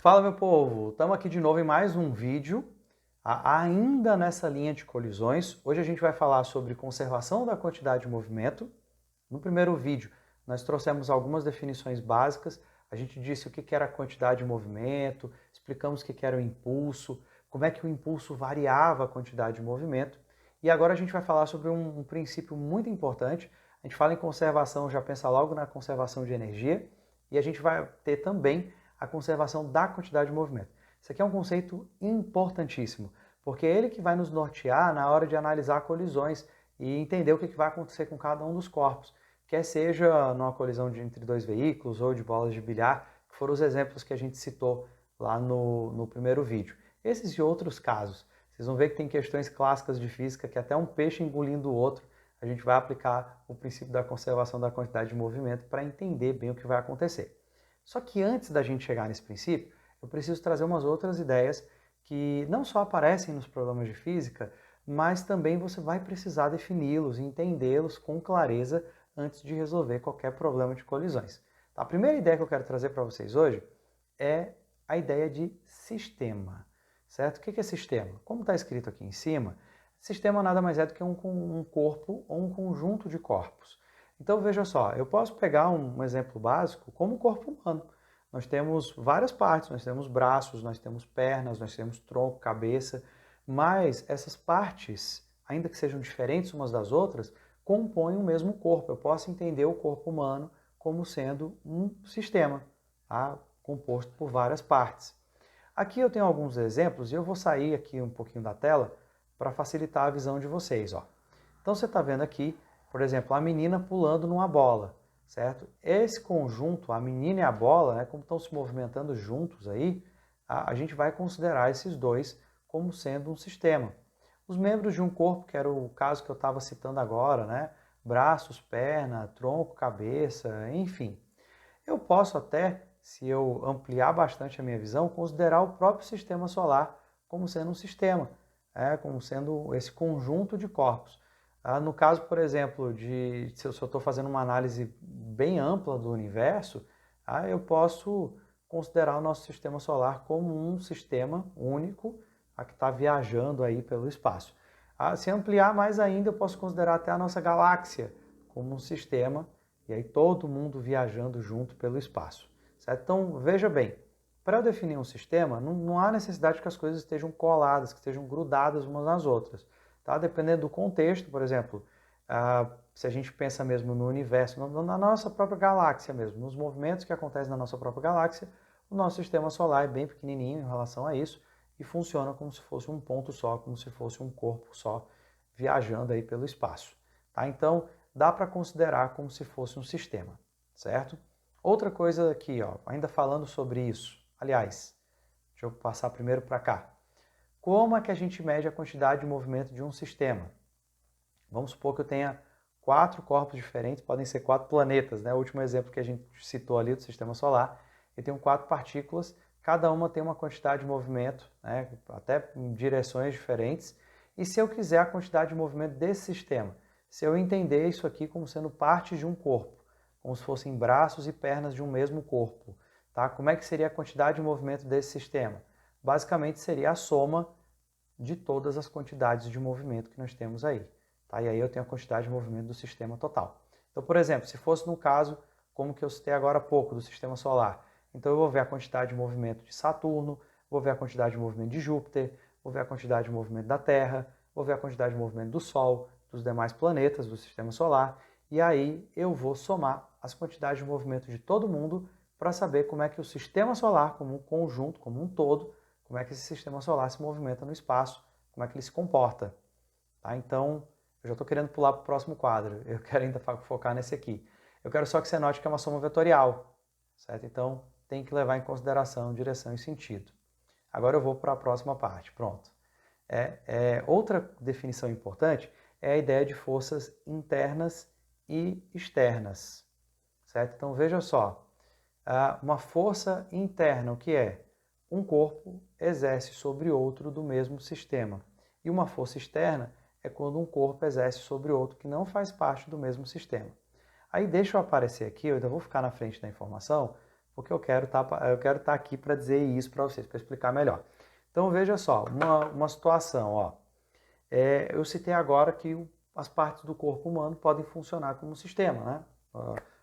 Fala, meu povo! Estamos aqui de novo em mais um vídeo, ainda nessa linha de colisões. Hoje a gente vai falar sobre conservação da quantidade de movimento. No primeiro vídeo, nós trouxemos algumas definições básicas. A gente disse o que era a quantidade de movimento, explicamos o que era o impulso, como é que o impulso variava a quantidade de movimento. E agora a gente vai falar sobre um princípio muito importante. A gente fala em conservação, já pensa logo na conservação de energia, e a gente vai ter também a conservação da quantidade de movimento. Isso aqui é um conceito importantíssimo, porque é ele que vai nos nortear na hora de analisar colisões e entender o que vai acontecer com cada um dos corpos, quer seja numa colisão entre dois veículos ou de bolas de bilhar, que foram os exemplos que a gente citou lá no primeiro vídeo. Esses e outros casos, vocês vão ver que tem questões clássicas de física que até um peixe engolindo o outro, a gente vai aplicar o princípio da conservação da quantidade de movimento para entender bem o que vai acontecer. Só que antes da gente chegar nesse princípio, eu preciso trazer umas outras ideias que não só aparecem nos problemas de física, mas também você vai precisar defini-los e entendê-los com clareza antes de resolver qualquer problema de colisões. A primeira ideia que eu quero trazer para vocês hoje é a ideia de sistema, certo? O que é sistema? Como está escrito aqui em cima, sistema nada mais é do que um corpo ou um conjunto de corpos. Então veja só, eu posso pegar um exemplo básico como o corpo humano. Nós temos várias partes, nós temos braços, nós temos pernas, nós temos tronco, cabeça, mas essas partes, ainda que sejam diferentes umas das outras, compõem o mesmo corpo. Eu posso entender o corpo humano como sendo um sistema, tá? Composto por várias partes. Aqui eu tenho alguns exemplos e eu vou sair aqui um pouquinho da tela para facilitar a visão de vocês. Ó. Então você está vendo aqui, por exemplo, a menina pulando numa bola, certo? Esse conjunto, a menina e a bola, né, como estão se movimentando juntos aí, a gente vai considerar esses dois como sendo um sistema. Os membros de um corpo, que era o caso que eu estava citando agora, né? Braços, perna, tronco, cabeça, enfim. Eu posso até, se eu ampliar bastante a minha visão, considerar o próprio sistema solar como sendo um sistema, como sendo esse conjunto de corpos. No caso, por exemplo, se eu estou fazendo uma análise bem ampla do universo, eu posso considerar o nosso sistema solar como um sistema único que está viajando aí pelo espaço. Se ampliar mais ainda, eu posso considerar até a nossa galáxia como um sistema, e aí todo mundo viajando junto pelo espaço. Certo? Então, veja bem, para eu definir um sistema, não há necessidade que as coisas estejam coladas, que estejam grudadas umas nas outras. Tá? Dependendo do contexto, por exemplo, se a gente pensa mesmo no universo, na nossa própria galáxia mesmo, nos movimentos que acontecem na nossa própria galáxia, o nosso sistema solar é bem pequenininho em relação a isso e funciona como se fosse um ponto só, como se fosse um corpo só viajando aí pelo espaço. Tá? Então, dá para considerar como se fosse um sistema, certo? Outra coisa aqui, ó, ainda falando sobre isso, aliás, deixa eu passar primeiro para cá. Como é que a gente mede a quantidade de movimento de um sistema? Vamos supor que eu tenha 4 corpos diferentes, podem ser 4 planetas, né? O último exemplo que a gente citou ali do sistema solar, eu tenho 4 partículas, cada uma tem uma quantidade de movimento, né? Até em direções diferentes. E se eu quiser a quantidade de movimento desse sistema, se eu entender isso aqui como sendo parte de um corpo, como se fossem braços e pernas de um mesmo corpo, tá? Como é que seria a quantidade de movimento desse sistema? Basicamente seria a soma de todas as quantidades de movimento que nós temos aí. Tá? E aí eu tenho a quantidade de movimento do sistema total. Então, por exemplo, se fosse no caso, como que eu citei agora há pouco, do sistema solar, então eu vou ver a quantidade de movimento de Saturno, vou ver a quantidade de movimento de Júpiter, vou ver a quantidade de movimento da Terra, vou ver a quantidade de movimento do Sol, dos demais planetas do sistema solar, e aí eu vou somar as quantidades de movimento de todo mundo para saber como é que o sistema solar, como um conjunto, como um todo, como é que esse sistema solar se movimenta no espaço, como é que ele se comporta. Tá? Então, eu já estou querendo pular para o próximo quadro, eu quero ainda focar nesse aqui. Eu quero só que você note que é uma soma vetorial, certo? Então, tem que levar em consideração direção e sentido. Agora eu vou para a próxima parte, pronto. Outra definição importante é a ideia de forças internas e externas, certo? Então, veja só, uma força interna, o que é? Um corpo exerce sobre outro do mesmo sistema. E uma força externa é quando um corpo exerce sobre outro que não faz parte do mesmo sistema. Aí deixa eu aparecer aqui, eu ainda vou ficar na frente da informação, porque eu quero estar aqui para dizer isso para vocês, para explicar melhor. Então veja só, uma situação, ó. Eu citei agora que as partes do corpo humano podem funcionar como um sistema, né?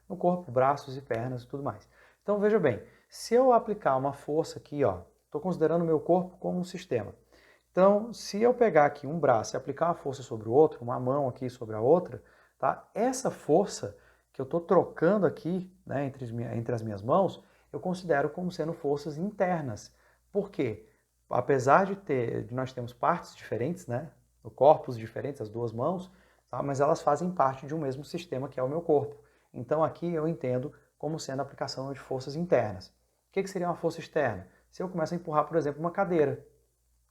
No corpo, braços e pernas e tudo mais. Então veja bem, se eu aplicar uma força aqui, ó, estou considerando o meu corpo como um sistema. Então, se eu pegar aqui um braço e aplicar uma força sobre o outro, uma mão aqui sobre a outra, tá? Essa força que eu estou trocando aqui, né, entre as minhas mãos, eu considero como sendo forças internas. Por quê? Apesar de nós termos partes diferentes, né, corpos diferentes, as duas mãos, tá? Mas elas fazem parte de um mesmo sistema que é o meu corpo. Então aqui eu entendo como sendo a aplicação de forças internas. O que seria uma força externa? Se eu começo a empurrar, por exemplo, uma cadeira,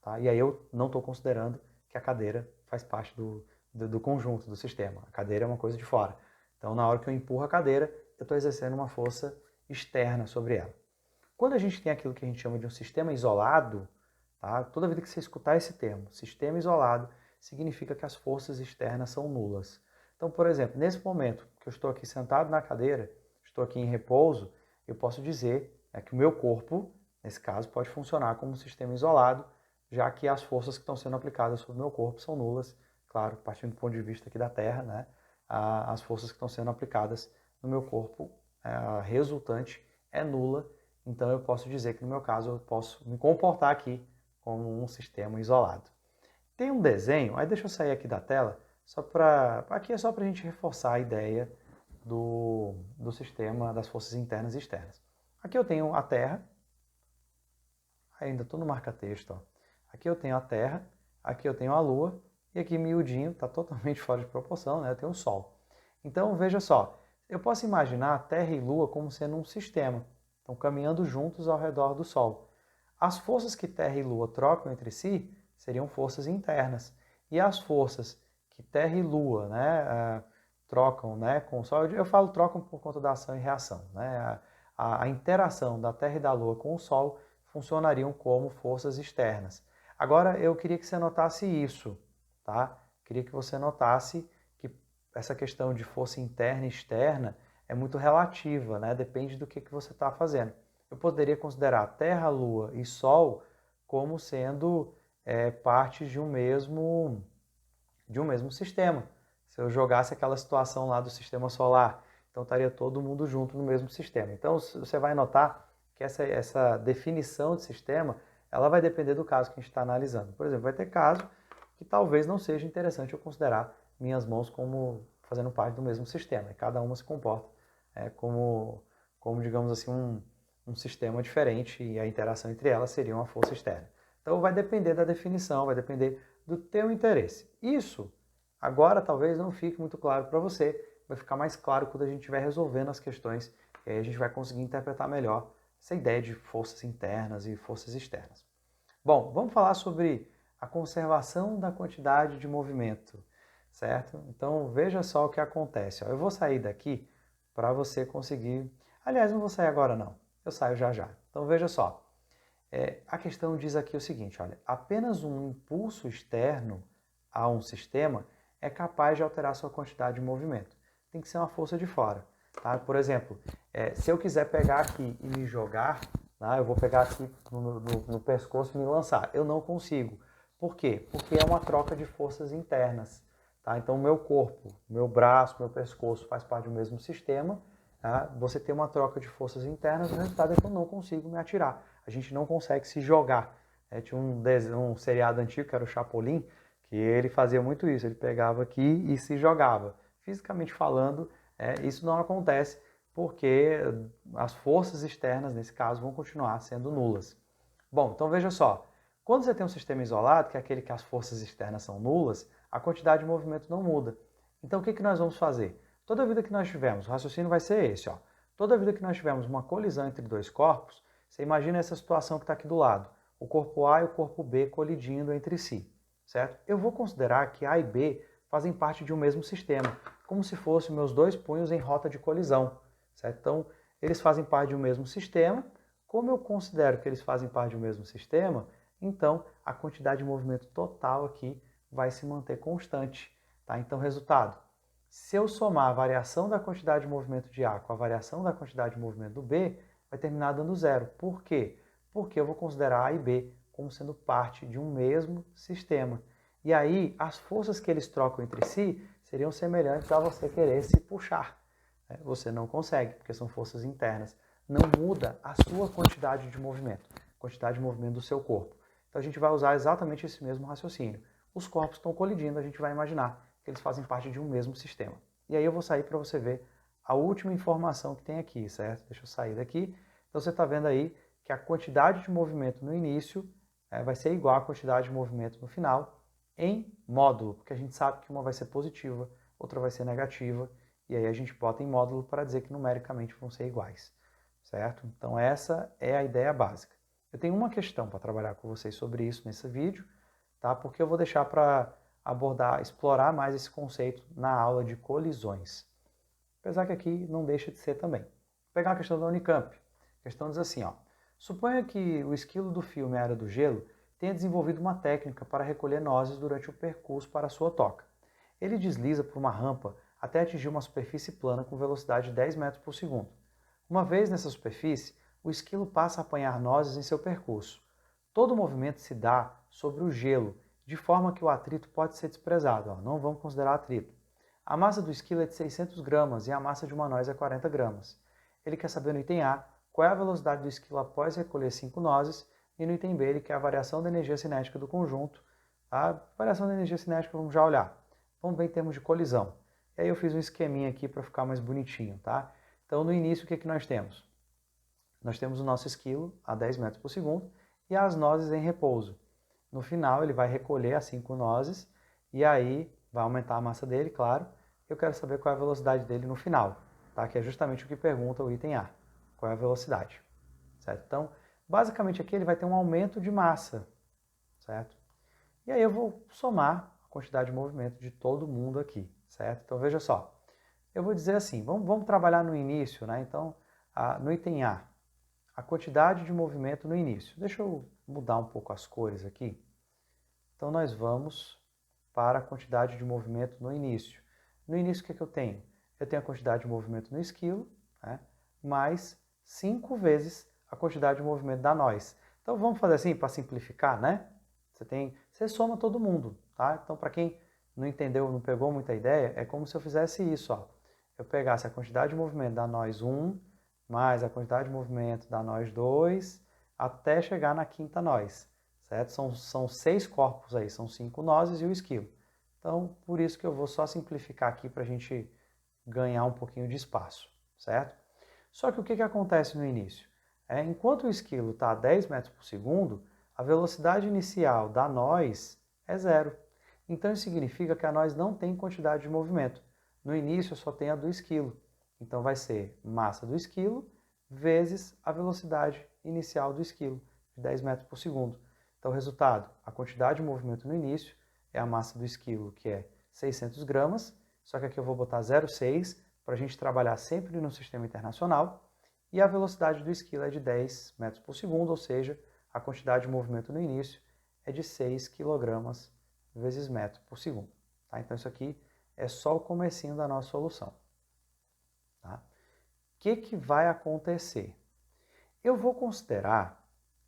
tá? E aí eu não estou considerando que a cadeira faz parte do conjunto, do sistema. A cadeira é uma coisa de fora. Então na hora que eu empurro a cadeira, eu estou exercendo uma força externa sobre ela. Quando a gente tem aquilo que a gente chama de um sistema isolado, tá? Toda vez que você escutar esse termo, sistema isolado, significa que as forças externas são nulas. Então, por exemplo, nesse momento que eu estou aqui sentado na cadeira, estou aqui em repouso, eu posso dizer que o meu corpo, nesse caso, pode funcionar como um sistema isolado, já que as forças que estão sendo aplicadas sobre o meu corpo são nulas. Claro, partindo do ponto de vista aqui da Terra, né? As forças que estão sendo aplicadas no meu corpo, a resultante é nula. Então eu posso dizer que no meu caso eu posso me comportar aqui como um sistema isolado. Tem um desenho, aí deixa eu sair aqui da tela, aqui é só para a gente reforçar a ideia do sistema das forças internas e externas. Aqui eu tenho a Terra, ainda estou no marca-texto, ó. Aqui eu tenho a Terra, aqui eu tenho a Lua, e aqui miudinho, está totalmente fora de proporção, né? Eu tenho o Sol. Então veja só, eu posso imaginar a Terra e Lua como sendo um sistema, estão caminhando juntos ao redor do Sol. As forças que Terra e Lua trocam entre si seriam forças internas. E as forças que Terra e Lua, né, trocam, né, com o Sol, eu falo trocam por conta da ação e reação. Né? A interação da Terra e da Lua com o Sol funcionariam como forças externas. Agora eu queria que você notasse isso, tá? Queria que você notasse que essa questão de força interna e externa é muito relativa, né? Depende do que você está fazendo. Eu poderia considerar Terra, Lua e Sol como sendo partes de um mesmo sistema. Se eu jogasse aquela situação lá do sistema solar, então estaria todo mundo junto no mesmo sistema. Então você vai notar que essa definição de sistema, ela vai depender do caso que a gente está analisando. Por exemplo, vai ter caso que talvez não seja interessante eu considerar minhas mãos como fazendo parte do mesmo sistema. E cada uma se comporta como, digamos assim, um sistema diferente e a interação entre elas seria uma força externa. Então vai depender da definição, vai depender do teu interesse. Isso agora talvez não fique muito claro para você, vai ficar mais claro quando a gente estiver resolvendo as questões e aí a gente vai conseguir interpretar melhor essa ideia de forças internas e forças externas. Bom, vamos falar sobre a conservação da quantidade de movimento, certo? Então veja só o que acontece. Eu vou sair daqui para você conseguir... Aliás, não vou sair agora não, eu saio já já. Então veja só, a questão diz aqui o seguinte, olha, apenas um impulso externo a um sistema é capaz de alterar sua quantidade de movimento. Tem que ser uma força de fora. Tá? Por exemplo, se eu quiser pegar aqui e me jogar, eu vou pegar aqui no pescoço e me lançar. Eu não consigo. Por quê? Porque é uma troca de forças internas. Tá? Então, meu corpo, meu braço, meu pescoço faz parte do mesmo sistema. Tá? Você tem uma troca de forças internas, o resultado é que eu não consigo me atirar. A gente não consegue se jogar. Tinha um seriado antigo, que era o Chapolin, que ele fazia muito isso. Ele pegava aqui e se jogava. Fisicamente falando, isso não acontece porque as forças externas, nesse caso, vão continuar sendo nulas. Bom, então veja só. Quando você tem um sistema isolado, que é aquele que as forças externas são nulas, a quantidade de movimento não muda. Então o que nós vamos fazer? Toda vida que nós tivermos, o raciocínio vai ser esse, ó. Toda vida que nós tivermos uma colisão entre dois corpos, você imagina essa situação que está aqui do lado. O corpo A e o corpo B colidindo entre si, certo? Eu vou considerar que A e B fazem parte de um mesmo sistema, como se fossem meus dois punhos em rota de colisão, certo? Então, eles fazem parte de um mesmo sistema. Como eu considero que eles fazem parte de um mesmo sistema, então a quantidade de movimento total aqui vai se manter constante, tá? Então, resultado, se eu somar a variação da quantidade de movimento de A com a variação da quantidade de movimento do B, vai terminar dando zero. Por quê? Porque eu vou considerar A e B como sendo parte de um mesmo sistema. E aí, as forças que eles trocam entre si seriam semelhantes a você querer se puxar. Você não consegue, porque são forças internas. Não muda a sua quantidade de movimento, quantidade de movimento do seu corpo. Então a gente vai usar exatamente esse mesmo raciocínio. Os corpos estão colidindo, a gente vai imaginar que eles fazem parte de um mesmo sistema. E aí eu vou sair para você ver a última informação que tem aqui, certo? Deixa eu sair daqui. Então você está vendo aí que a quantidade de movimento no início vai ser igual à quantidade de movimento no final em módulo, porque a gente sabe que uma vai ser positiva, outra vai ser negativa, e aí a gente bota em módulo para dizer que numericamente vão ser iguais, certo? Então essa é a ideia básica. Eu tenho uma questão para trabalhar com vocês sobre isso nesse vídeo, tá? Porque eu vou deixar para abordar, explorar mais esse conceito na aula de colisões. Apesar que aqui não deixa de ser também. Vou pegar uma questão da Unicamp. A questão diz assim, ó. Suponha que o esquilo do filme A Era do Gelo tenha desenvolvido uma técnica para recolher nozes durante o percurso para a sua toca. Ele desliza por uma rampa até atingir uma superfície plana com velocidade de 10 metros por segundo. Uma vez nessa superfície, o esquilo passa a apanhar nozes em seu percurso. Todo o movimento se dá sobre o gelo, de forma que o atrito pode ser desprezado. Não vamos considerar atrito. A massa do esquilo é de 600 gramas e a massa de uma noz é 40 gramas. Ele quer saber no item A qual é a velocidade do esquilo após recolher 5 nozes, e no item B ele quer a variação da energia cinética do conjunto. A variação da energia cinética vamos já olhar. Vamos ver em termos de colisão. E aí eu fiz um esqueminha aqui para ficar mais bonitinho, tá? Então no início o que nós temos? Nós temos o nosso esquilo a 10 metros por segundo e as nozes em repouso. No final ele vai recolher as 5 nozes e aí vai aumentar a massa dele, claro. Eu quero saber qual é a velocidade dele no final, tá? Que é justamente o que pergunta o item A. Qual é a velocidade? Certo? Então, basicamente aqui ele vai ter um aumento de massa, certo? E aí eu vou somar a quantidade de movimento de todo mundo aqui, certo? Então veja só, eu vou dizer assim, vamos trabalhar no início, né? Então, no item A, a quantidade de movimento no início. Deixa eu mudar um pouco as cores aqui. Então nós vamos para a quantidade de movimento no início. No início o que eu tenho? Eu tenho a quantidade de movimento no esquilo, né? Mais 5 vezes a quantidade de movimento da noz. Então vamos fazer assim para simplificar, né? Você soma todo mundo, tá? Então para quem não entendeu, não pegou muita ideia, é como se eu fizesse isso, ó. Eu pegasse a quantidade de movimento da noz 1 mais a quantidade de movimento da noz 2 até chegar na quinta noz, certo? São 6 corpos aí, são 5 nozes e o esquilo. Então por isso que eu vou só simplificar aqui para a gente ganhar um pouquinho de espaço, certo? Só que o que acontece no início? Enquanto o esquilo está a 10 metros por segundo, a velocidade inicial da noz é zero. Então isso significa que a noz não tem quantidade de movimento. No início eu só tenho a do esquilo. Então vai ser massa do esquilo vezes a velocidade inicial do esquilo, de 10 metros por segundo. Então o resultado, a quantidade de movimento no início é a massa do esquilo, que é 600 gramas, só que aqui eu vou botar 0,6 para a gente trabalhar sempre no sistema internacional, e a velocidade do esquilo é de 10 metros por segundo, ou seja, a quantidade de movimento no início é de 6 kg vezes metro por segundo. Tá? Então isso aqui é só o comecinho da nossa solução. Tá? O que vai acontecer? Eu vou considerar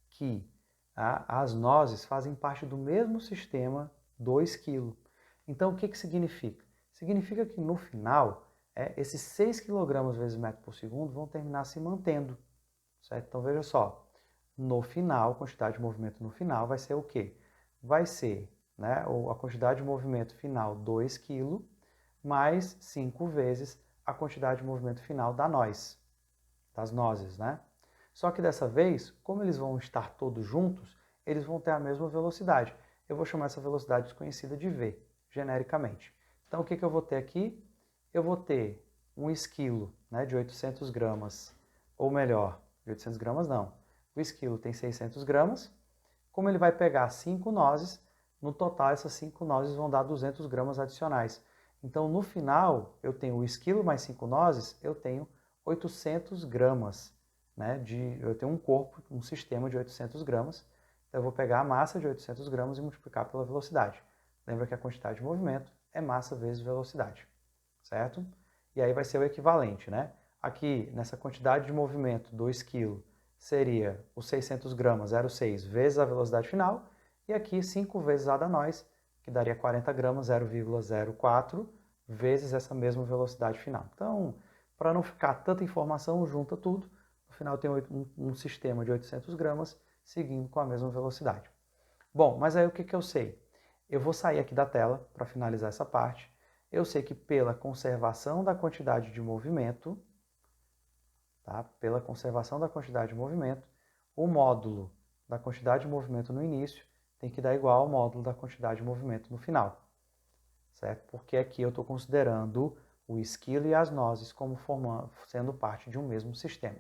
que as nozes fazem parte do mesmo sistema do esquilo. Então o que significa? Significa que no final, esses 6 kg vezes metro por segundo vão terminar se mantendo. Certo? Então veja só, no final, a quantidade de movimento no final vai ser o quê? Vai ser, né, a quantidade de movimento final 2 kg mais 5 vezes a quantidade de movimento final da noz, das nozes, né? Só que dessa vez, como eles vão estar todos juntos, eles vão ter a mesma velocidade. Eu vou chamar essa velocidade desconhecida de v, genericamente. Então o que eu vou ter aqui? Eu vou ter um esquilo, né, de 800 gramas, ou melhor, de 800 gramas não. O esquilo tem 600 gramas. Como ele vai pegar 5 nozes, no total essas 5 nozes vão dar 200 gramas adicionais. Então no final, eu tenho o esquilo mais 5 nozes, eu tenho 800 gramas. Né, eu tenho um corpo, um sistema de 800 gramas. Então eu vou pegar a massa de 800 gramas e multiplicar pela velocidade. Lembra que a quantidade de movimento é massa vezes velocidade, certo? E aí vai ser o equivalente, né? Aqui, nessa quantidade de movimento, 2 kg, seria os 600 gramas, 0,6, vezes a velocidade final. E aqui, 5 vezes A da nós, que daria 40 gramas, 0,04, vezes essa mesma velocidade final. Então, para não ficar tanta informação, junta tudo. No final tem um sistema de 800 gramas, seguindo com a mesma velocidade. Bom, mas aí o que eu sei? Eu vou sair aqui da tela para finalizar essa parte. Eu sei que pela conservação da quantidade de movimento, tá? Pela conservação da quantidade de movimento, o módulo da quantidade de movimento no início tem que dar igual ao módulo da quantidade de movimento no final, certo? Porque aqui eu estou considerando o esquilo e as nozes como sendo parte de um mesmo sistema.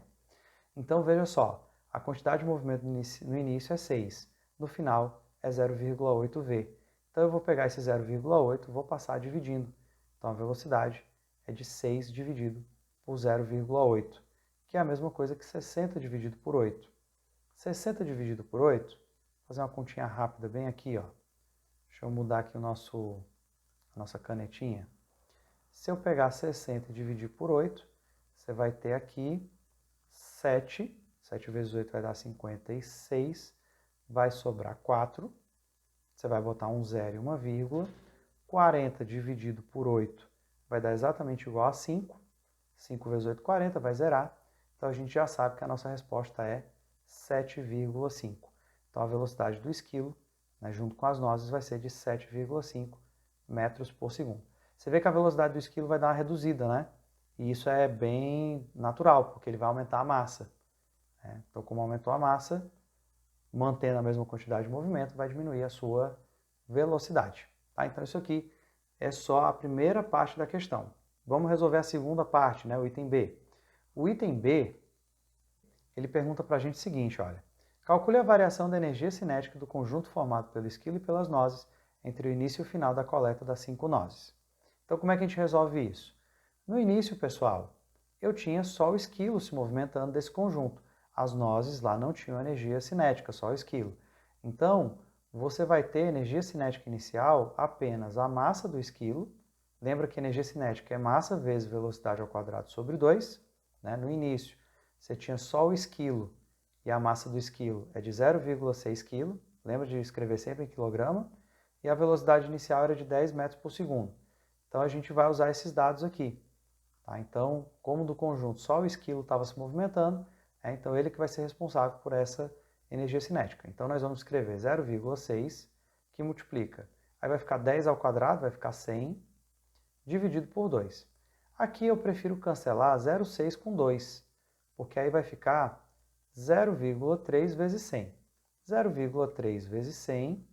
Então veja só, a quantidade de movimento no início é 6, no final é 0,8V. Então eu vou pegar esse 0,8 e vou passar dividindo. Então a velocidade é de 6 dividido por 0,8, que é a mesma coisa que 60 dividido por 8. 60 dividido por 8, vou fazer uma continha rápida bem aqui, ó. Deixa eu mudar aqui a nossa canetinha. Se eu pegar 60 e dividir por 8, você vai ter aqui 7. 7 vezes 8 vai dar 56. Vai sobrar 4. Você vai botar um zero e uma vírgula. 40 dividido por 8 vai dar exatamente igual a 5. 5 vezes 8, 40, vai zerar. Então a gente já sabe que a nossa resposta é 7,5. Então a velocidade do esquilo, né, junto com as nozes, vai ser de 7,5 metros por segundo. Você vê que a velocidade do esquilo vai dar uma reduzida, né? E isso é bem natural, porque ele vai aumentar a massa. Né? Então, como aumentou a massa, mantendo a mesma quantidade de movimento, vai diminuir a sua velocidade. Tá? Então, isso aqui é só a primeira parte da questão. Vamos resolver a segunda parte, né? O item B. O item B, ele pergunta para a gente o seguinte, olha. Calcule a variação da energia cinética do conjunto formado pelo esquilo e pelas nozes entre o início e o final da coleta das 5 nozes. Então, como é que a gente resolve isso? No início, pessoal, eu tinha só o esquilo se movimentando desse conjunto. As nozes lá não tinham energia cinética, só o esquilo. Então, você vai ter energia cinética inicial apenas a massa do esquilo. Lembra que energia cinética é massa vezes velocidade ao quadrado sobre 2. Né? No início, você tinha só o esquilo e a massa do esquilo é de 0,6 kg. Lembra de escrever sempre em quilograma? E a velocidade inicial era de 10 metros por segundo. Então, a gente vai usar esses dados aqui. Tá? Então, como do conjunto só o esquilo estava se movimentando, então ele que vai ser responsável por essa energia cinética. Então, nós vamos escrever 0,6, que multiplica. Aí vai ficar 10 ao quadrado, vai ficar 100, dividido por 2. Aqui eu prefiro cancelar 0,6 com 2, porque aí vai ficar 0,3 vezes 100. 0,3 vezes 100,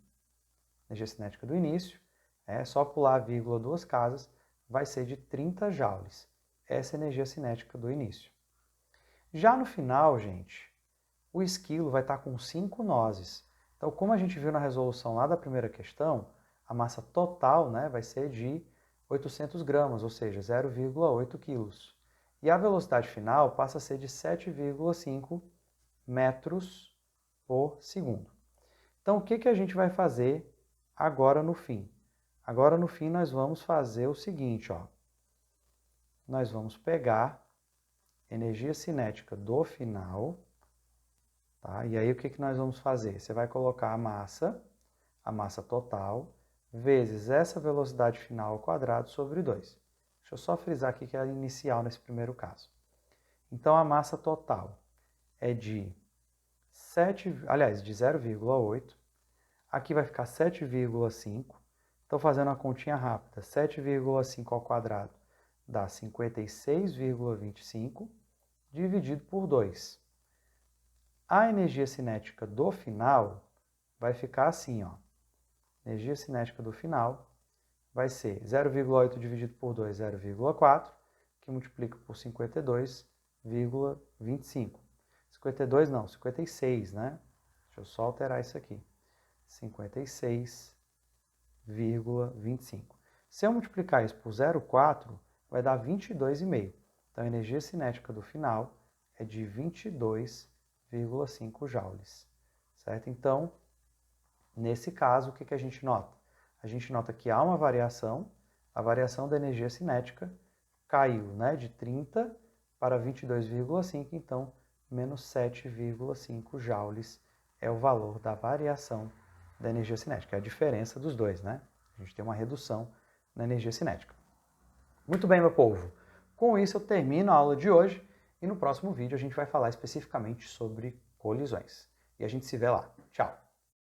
energia cinética do início, é só pular a vírgula duas casas, vai ser de 30 joules. Essa é a energia cinética do início. Já no final, gente, o esquilo vai estar com 5 nozes. Então, como a gente viu na resolução lá da primeira questão, a massa total, né, vai ser de 800 gramas, ou seja, 0,8 quilos. E a velocidade final passa a ser de 7,5 metros por segundo. Então, o que a gente vai fazer agora no fim? Agora no fim nós vamos fazer o seguinte, ó. Nós vamos pegar energia cinética do final, tá? E aí o que nós vamos fazer? Você vai colocar a massa total, vezes essa velocidade final ao quadrado sobre 2. Deixa eu só frisar aqui que é a inicial nesse primeiro caso. Então a massa total é de 0,8. Aqui vai ficar 7,5. Então, fazendo uma continha rápida, 7,5 ao quadrado dá 56,25, dividido por 2. A energia cinética do final vai ficar assim, ó. Energia cinética do final vai ser 0,8 dividido por 2, 0,4, que multiplica por 52,25. 52 não, 56, né? Deixa eu só alterar isso aqui. 56,25. Se eu multiplicar isso por 0,4, vai dar 22,5. Então, a energia cinética do final é de 22,5 joules. Certo? Então, nesse caso, o que a gente nota? A gente nota que há uma variação, a variação da energia cinética caiu, né, de 30 para 22,5, então menos 7,5 joules é o valor da variação da energia cinética, é a diferença dos dois, né? A gente tem uma redução na energia cinética. Muito bem, meu povo. Com isso eu termino a aula de hoje e no próximo vídeo a gente vai falar especificamente sobre colisões. E a gente se vê lá. Tchau!